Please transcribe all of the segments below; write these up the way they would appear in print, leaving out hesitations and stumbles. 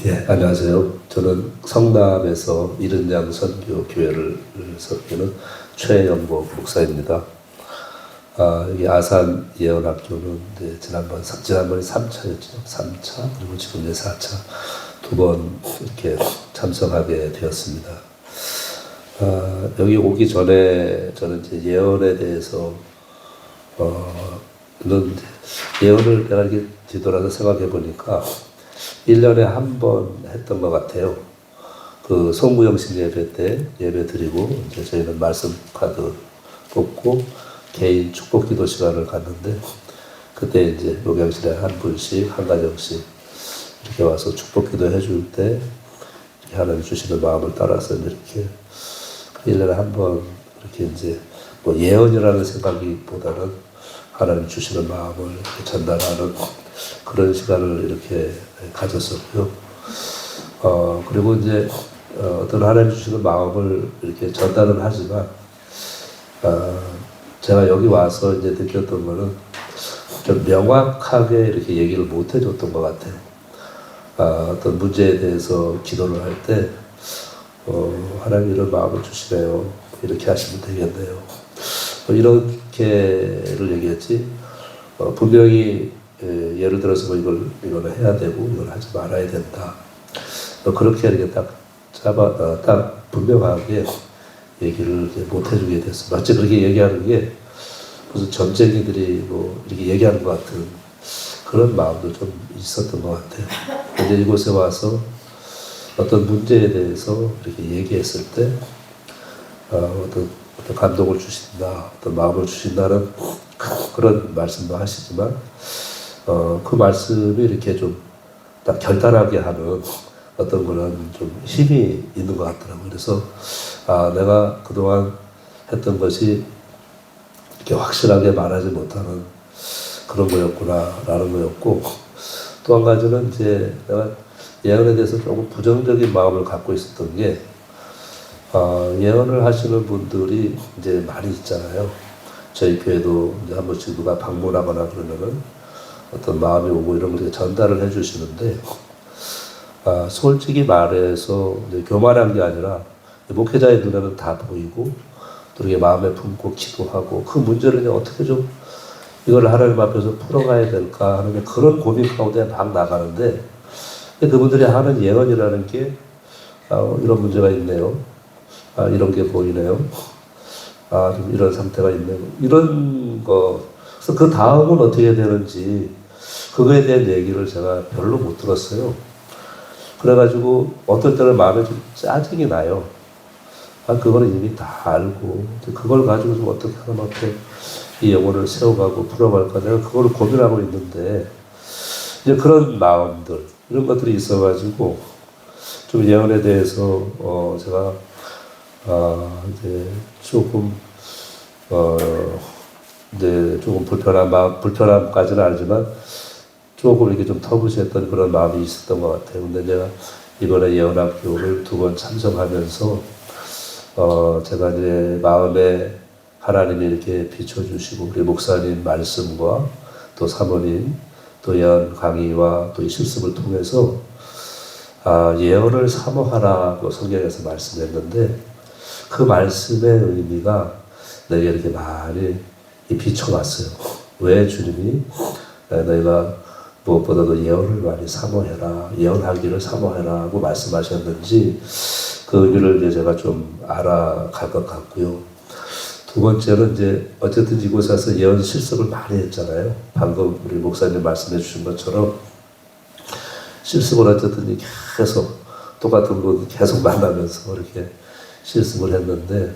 예, 안녕하세요. 저는 성남에서 이른양 선교교회를 섬기는 최영복 목사입니다. 여기 아산 예언학교는 지난번에 3차였죠. 3차, 그리고 지금 이제 4차 두 번 이렇게 참석하게 되었습니다. 여기 오기 전에 저는 이제 예언에 대해서 예언을 내가 이렇게 뒤돌아서 생각해 보니까 1년에 한 번 했던 것 같아요. 그 송구영신 예배 때 예배 드리고 이제 저희는 말씀 카드 뽑고 개인 축복 기도 시간을 갔는데 그때 이제 목양실에 한 분씩 한 가정씩 이렇게 와서 축복 기도 해줄 때 하나님 주시는 마음을 따라서 이렇게 1년에 한 번 이렇게 이제 뭐 예언이라는 생각보다는 하나님 주시는 마음을 이렇게 전달하는 그런 시간을 이렇게 가졌었고요. 그리고 이제 어떤 하나님 주시는 마음을 이렇게 전달은 하지만 제가 여기 와서 이제 느꼈던 거는 좀 명확하게 이렇게 얘기를 못 해줬던 것 같아요. 어떤 문제에 대해서 기도를 할 때 하나님 이런 마음을 주시네요. 이렇게 하시면 되겠네요. 이렇게를 얘기했지. 분명히 예를 들어서 뭐 이걸 해야 되고 이걸 하지 말아야 된다. 그렇게 이렇게 딱 분명하게 얘기를 못 해주게 됐어. 마치 그렇게 얘기하는 게 무슨 점쟁이들이 뭐 이렇게 얘기하는 것 같은 그런 마음도 좀 있었던 것 같아요. 근데 이곳에 와서 어떤 문제에 대해서 이렇게 얘기했을 때 어떤 감동을 주신다, 어떤 마음을 주신다는 그런 말씀도 하시지만 그 말씀이 이렇게 좀 딱 결단하게 하는 어떤 그런 좀 힘이 있는 것 같더라고요. 그래서 내가 그동안 했던 것이 이렇게 확실하게 말하지 못하는 그런 거였구나라는 거였고, 또 한 가지는 이제 내가 예언에 대해서 조금 부정적인 마음을 갖고 있었던 게 예언을 하시는 분들이 이제 많이 있잖아요. 저희 교회도 이제 한 번씩 누가 방문하거나 그러면은 어떤 마음이 오고 이런 걸 전달을 해주시는데, 솔직히 말해서 이제 교만한 게 아니라 목회자의 눈에는 다 보이고 또 이렇게 마음에 품고 기도하고 그 문제를 이제 어떻게 좀 이걸 하나님 앞에서 풀어가야 될까 하는 그런 고민 가운데 막 나가는데, 그분들이 하는 예언이라는 게 이런 문제가 있네요. 이런 게 보이네요. 좀 이런 상태가 있네요. 이런 거. 그래서 그 다음은 어떻게 되는지 그거에 대한 얘기를 제가 별로 못 들었어요. 그래가지고 어떨 때는 마음에 좀 짜증이 나요. 그거는 이미 다 알고 그걸 가지고 좀 어떻게 하나님께 이 영혼을 세워가고 풀어갈까 내가 그걸 고민하고 있는데, 이제 그런 마음들 이런 것들이 있어가지고 좀 예언에 대해서 제가 이제 조금 이제 조금 불편함까지는 알지만 조금 이렇게 좀 터부시했던 그런 마음이 있었던 것 같아요. 근데 제가 이번에 예언학교를 2번 참석하면서 제가 이제 마음에 하나님이 이렇게 비춰주시고 우리 목사님 말씀과 또 사모님 또 예언 강의와 또 이 실습을 통해서 예언을 사모하라고 성경에서 말씀했는데, 그 말씀의 의미가 내게 이렇게 많이 비춰왔어요. 왜 주님이 너희가 무엇보다도 예언을 많이 사모해라, 예언하기를 사모해라 하고 말씀하셨는지 그 의미를 이제 제가 좀 알아갈 것 같고요. 두 번째는 이제 어쨌든 이곳에 와서 예언 실습을 많이 했잖아요. 방금 우리 목사님 말씀해 주신 것처럼 실습을 어쨌든 계속 똑같은 분 계속 만나면서 이렇게 실습을 했는데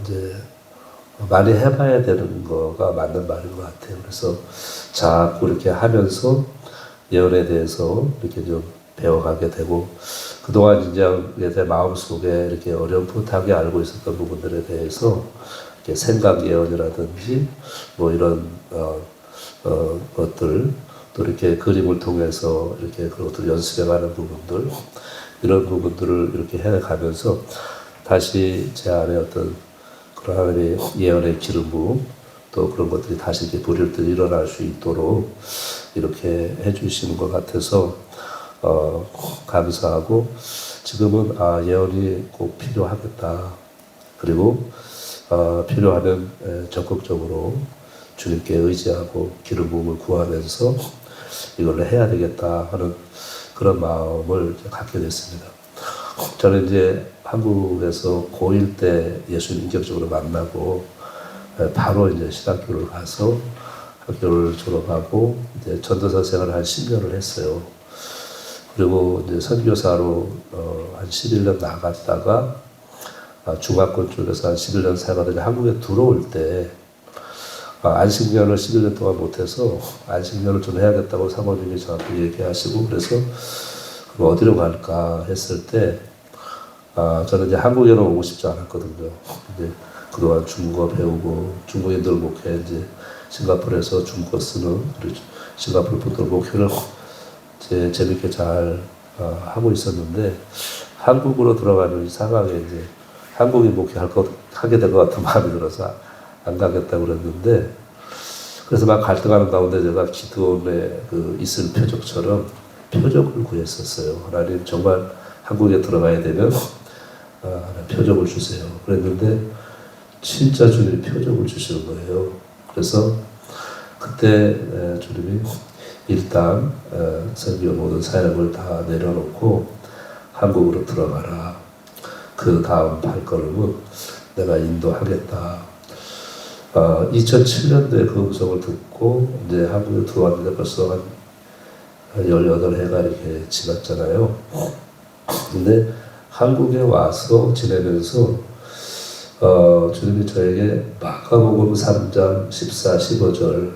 이제 많이 해봐야 되는 거가 맞는 말인 것 같아요. 그래서 자꾸 이렇게 하면서 예언에 대해서 이렇게 좀 배워가게 되고, 그동안 이제 내 마음속에 이렇게 어렴풋하게 알고 있었던 부분들에 대해서 이렇게 생각 예언이라든지 뭐 이런 것들, 또 이렇게 그림을 통해서 이렇게 그것들 연습해가는 부분들, 이런 부분들을 이렇게 해가면서 다시 제 안에 어떤 그런 하나님의 예언의 기름 부음, 또 또 그런 것들이 다시 이렇게 불일듯 일어날 수 있도록 이렇게 해주시는 것 같아서 감사하고 지금은 예언이 꼭 필요하겠다. 그리고 필요하면 적극적으로 주님께 의지하고 기름 부음을 구하면서 이걸 해야 되겠다 하는 그런 마음을 갖게 됐습니다. 저는 이제 한국에서 고1 때 예수님 인격적으로 만나고 바로 이제 신학교를 가서 학교를 졸업하고 이제 전도사 생활을 한 10년을 했어요. 그리고 이제 선교사로 한 11년 나갔다가 중화권 쪽에서 한 11년 살다가 한국에 들어올 때 안식년을 11년 동안 못해서 안식년을 좀 해야겠다고 사모님이 저한테 얘기하시고 그래서 그럼 어디로 갈까 했을 때 저는 이제 한국에는 오고 싶지 않았거든요. 근데 그동안 중국어 배우고 중국인들 목회 이제 싱가포르에서 중국어 쓰는 싱가포르 분들 목회를 재밌게 잘 하고 있었는데 한국으로 들어가는 이 상황에 이제 한국인 하게 될 것 같은 마음이 들어서 안 가겠다고 그랬는데 그래서 막 갈등하는 가운데 제가 기도원에 있을 표적처럼 표적을 구했었어요. 하나님 정말 한국에 들어가야 되면 표적을 주세요. 그랬는데 진짜 주님이 표적을 주시는 거예요. 그래서 그때 주님이 일단 설교 모든 사역을 다 내려놓고 한국으로 들어가라. 그 다음 발걸음은 내가 인도하겠다. 2007년도에 그 음성을 듣고 이제 한국에 들어왔는데 벌써 한 18해가 이렇게 지났잖아요. 근데 한국에 와서 지내면서 주님이 저에게 마가복음 3장 14, 15절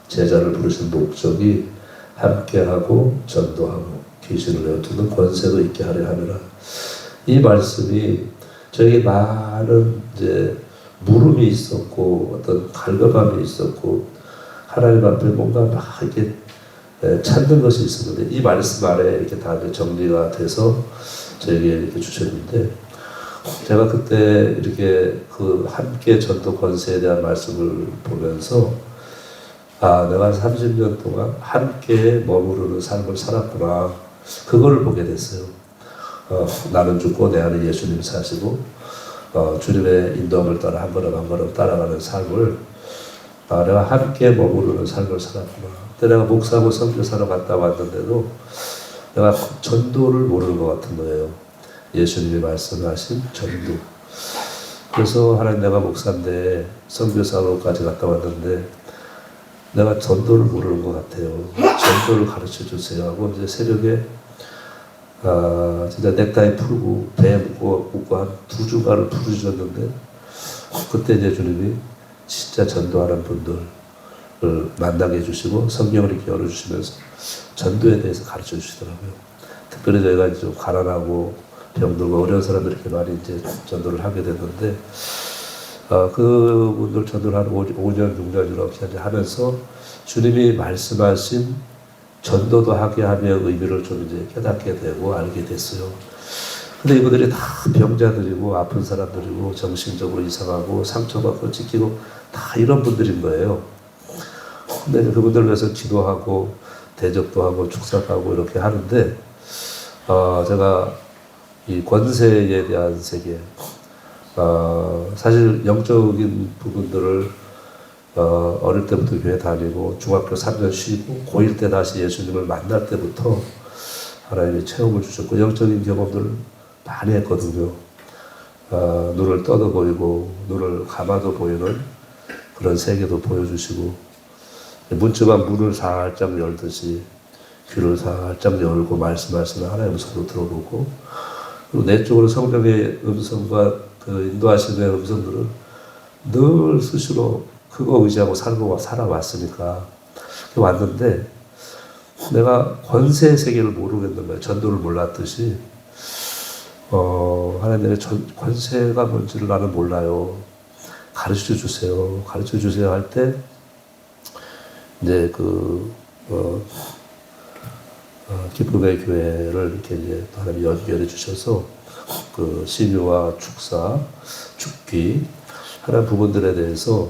제자를 부르신 목적이 함께하고 전도하고 귀신을 내어주는 권세도 있게 하려 함이라. 이 말씀이 저에게 많은 이제 물음이 있었고 어떤 갈급함이 있었고 하나님 앞에 뭔가 막 이렇게 찾는 것이 있었는데 이 말씀 안에 이렇게 다 정리가 돼서 저에게 이렇게 주셨는데 제가 그때 이렇게 함께 전도 권세에 대한 말씀을 보면서 내가 30년 동안 함께 머무르는 삶을 살았구나. 그거를 보게 됐어요. 나는 죽고 내 안에 예수님 사시고 주님의 인도함을 따라 한 걸음 한 걸음 따라가는 삶을 내가 함께 머무르는 삶을 살았구나. 그때 내가 목사하고 선교사로 갔다 왔는데도 내가 전도를 모르는 것 같은 거예요. 예수님이 말씀하신 전도. 그래서 하나님 내가 목사인데 선교사로까지 갔다 왔는데 내가 전도를 모르는 것 같아요. 전도를 가르쳐 주세요 하고 이제 새벽에 진짜 넥타이 풀고 배 묶고 한 2주간을 부르셨는데 그때 이제 주님이 진짜 전도하는 분들을 만나게 해주시고 성경을 이렇게 열어주시면서 전도에 대해서 가르쳐 주시더라고요. 특별히 저희가 이제 좀 가난하고 병들고 어려운 사람들 이렇게 많이 이제 전도를 하게 됐는데 그분들 전도를 한 5년, 6년 이렇게 하면서 주님이 말씀하신 전도도 하게 하며 의미를 좀 이제 깨닫게 되고 알게 됐어요. 근데 이분들이 다 병자들이고 아픈 사람들이고 정신적으로 이상하고 상처받고 찢기고 다 이런 분들인 거예요. 근데 그분들 위해서 기도하고 대적도 하고 축사하고 이렇게 하는데 제가 이 권세에 대한 세계 사실 영적인 부분들을 어릴 때부터 교회 다니고 중학교 3년 쉬고 고1 때 다시 예수님을 만날 때부터 하나님이 체험을 주셨고 영적인 경험들을 많이 했거든요. 눈을 떠도 보이고 눈을 감아도 보이는 그런 세계도 보여주시고 문지방 문을 살짝 열듯이 귀를 살짝 열고 말씀하시는 하나님의 음성도 들어보고 그리고 내 쪽으로 성령의 음성과 그 인도하시는 음성들은 늘 수시로 그거 의지하고 살아왔으니까 왔는데 내가 권세의 세계를 모르겠는 거예요. 전도를 몰랐듯이 하나님의 권세가 뭔지를 나는 몰라요. 가르쳐 주세요. 가르쳐 주세요 할 때 이제 기쁨의 교회를 이렇게 이제 하나님이 연결해 주셔서 신유와 축사, 죽기 하는 부분들에 대해서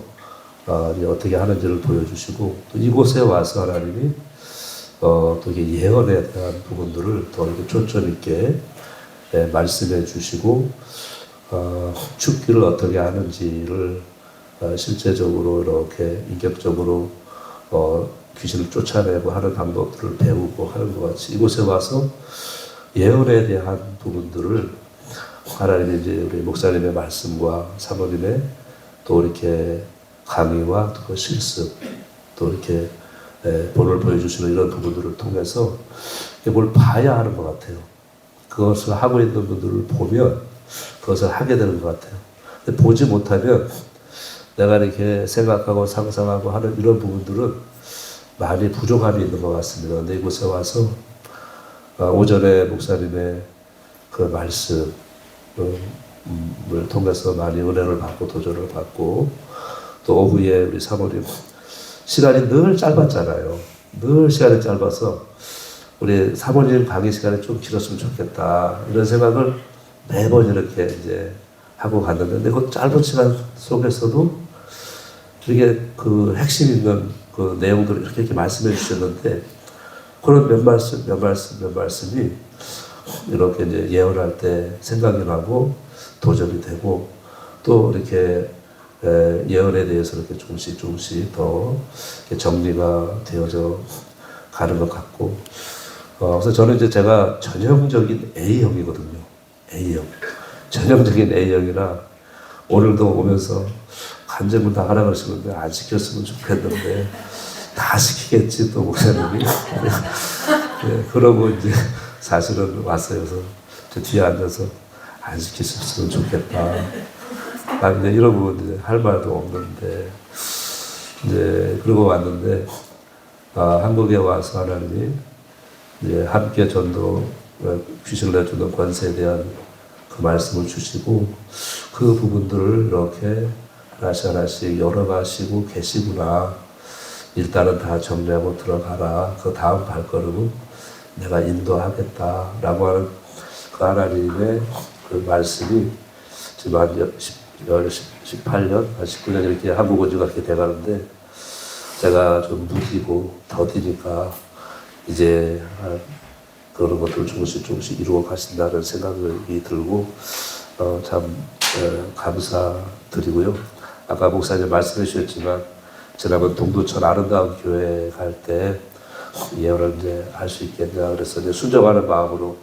이제 어떻게 하는지를 보여주시고 또 이곳에 와서 하나님이 또 이게 예언에 대한 부분들을 더 이렇게 초점 있게 말씀해 주시고 죽기를 어떻게 하는지를 실제적으로 이렇게 인격적으로 귀신을 쫓아내고 하는 방법들을 배우고 하는 것 같이 이곳에 와서 예언에 대한 부분들을 하나님의 이제 우리 목사님의 말씀과 사모님의 또 이렇게 강의와 또 실습 또 이렇게 본을 보여주시는 이런 부분들을 통해서 뭘 봐야 하는 것 같아요. 그것을 하고 있는 분들을 보면 그것을 하게 되는 것 같아요. 근데 보지 못하면 내가 이렇게 생각하고 상상하고 하는 이런 부분들은 많이 부족함이 있는 것 같습니다. 근데 이곳에 와서 오전에 목사님의 그 말씀을 통해서 많이 은혜를 받고 도전을 받고 또 오후에 우리 사모님 시간이 늘 짧았잖아요. 늘 시간이 짧아서 우리 사모님 강의 시간이 좀 길었으면 좋겠다 이런 생각을 매번 이렇게 이제 하고 갔는데 그 짧은 시간 속에서도 이게 그 핵심 있는 그 내용들을 이렇게 말씀해 주셨는데 그런 몇 말씀이 이렇게 이제 예언할 때 생각이 나고 도전이 되고 또 이렇게 예언에 대해서 이렇게 조금씩 더 정리가 되어져 가는 것 같고 그래서 저는 이제 제가 전형적인 A형이거든요. A형. 전형적인 A형이라 오늘도 오면서 간증문 다 하라 그러시는데 안 시켰으면 좋겠는데 다 시키겠지 또 목사님이. 그러고 이제 사실은 왔어요. 그래서 저 뒤에 앉아서 안 시키셨으면 좋겠다. 근데 이런 부분 이제 할 말도 없는데 이제 그러고 왔는데 한국에 와서 하나님이 이제 함께 전도 귀신을 내주는 권세에 대한 그 말씀을 주시고 그 부분들을 이렇게 하나씩 열어가시고 계시구나. 일단은 다 정리하고 들어가라. 그 다음 발걸음은 내가 인도하겠다라고 하는 그 하나님의 그 말씀이 지금 한 18년, 19년 이렇게 한국 온 지가 그렇게 돼가는데 제가 좀 무디고 더디니까 이제 그런 것들을 조금씩 이루어 가신다는 생각이 들고 참 감사드리고요. 아까 목사님 말씀해 주셨지만 지난번 동두천 아름다운 교회 갈 때 예언을 이제 할 수 있겠냐 그래서 이제 순종하는 마음으로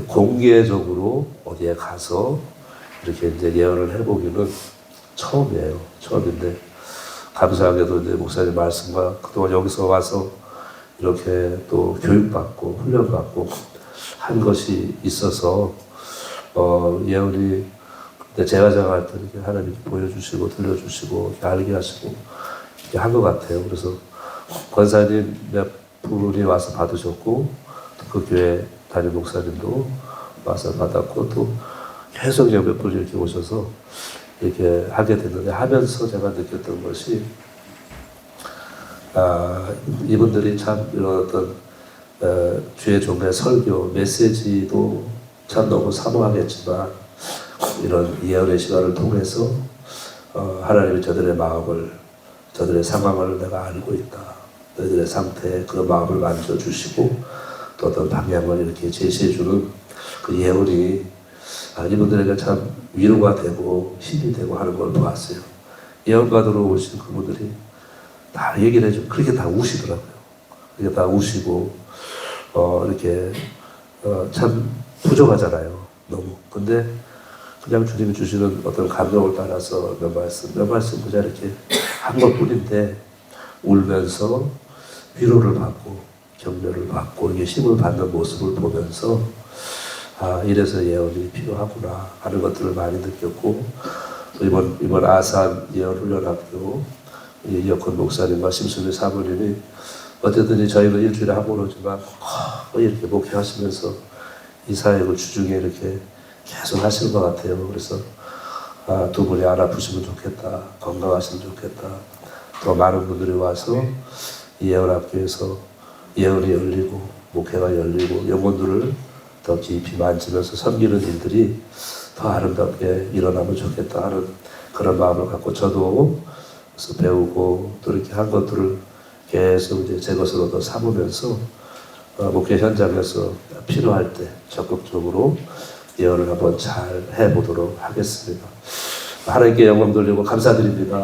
공개적으로 어디에 가서 이렇게 이제 예언을 해보기는 처음이에요. 처음인데 감사하게도 이제 목사님 말씀과 그동안 여기서 와서 이렇게 또 교육받고 훈련받고 한 것이 있어서 예언이 근데 제가 할 때 이렇게 하나님이 보여주시고 들려주시고 알게 하시고 이렇게 한 것 같아요. 그래서 권사님 몇 분이 와서 받으셨고 또 그 교회 담임 목사님도 와서 받았고 또 계속 몇 분이 이렇게 오셔서 이렇게 하게 됐는데 하면서 제가 느꼈던 것이 이분들이 참 이런 어떤 주의 종의 설교 메시지도 참 너무 사모하겠지만 이런 예언의 시간을 통해서 하나님이 저들의 마음을 저들의 상황을 내가 알고 있다. 너희들의 상태에 그 마음을 만져주시고 또 어떤 방향을 이렇게 제시해주는 그 예언이 이분들에게 참 위로가 되고 힘이 되고 하는 걸 보았어요. 예언가들로 오신 그분들이 다 얘기를 해주고 그렇게 다 우시더라고요. 그렇게 다 우시고 이렇게 참 부족하잖아요. 너무. 근데 그냥 주님이 주시는 어떤 감동을 따라서 몇 말씀 그냥 이렇게 한 것뿐인데 울면서 위로를 받고 격려를 받고 이게 힘을 받는 모습을 보면서 이래서 예언이 필요하구나 하는 것들을 많이 느꼈고 또 이번 아산 예언훈련학교 이혁헌 목사님과 심수미 사모님이 어쨌든 저희는 일주일에 한 번 오지만 이렇게 목회하시면서 이 사역을 주중에 이렇게 계속 하시는 것 같아요. 그래서 두 분이 안 아프시면 좋겠다. 건강하시면 좋겠다. 더 많은 분들이 와서 예언학교에서 예언이 열리고 목회가 열리고 영혼들을 더 깊이 만지면서 섬기는 일들이 더 아름답게 일어나면 좋겠다 하는 그런 마음을 갖고 저도 배우고 또 이렇게 한 것들을 계속 이제 제 것으로 더 삼으면서 목회 현장에서 필요할 때 적극적으로 예언을 한번 잘 해보도록 하겠습니다. 하나님께 영광 돌리고 감사드립니다.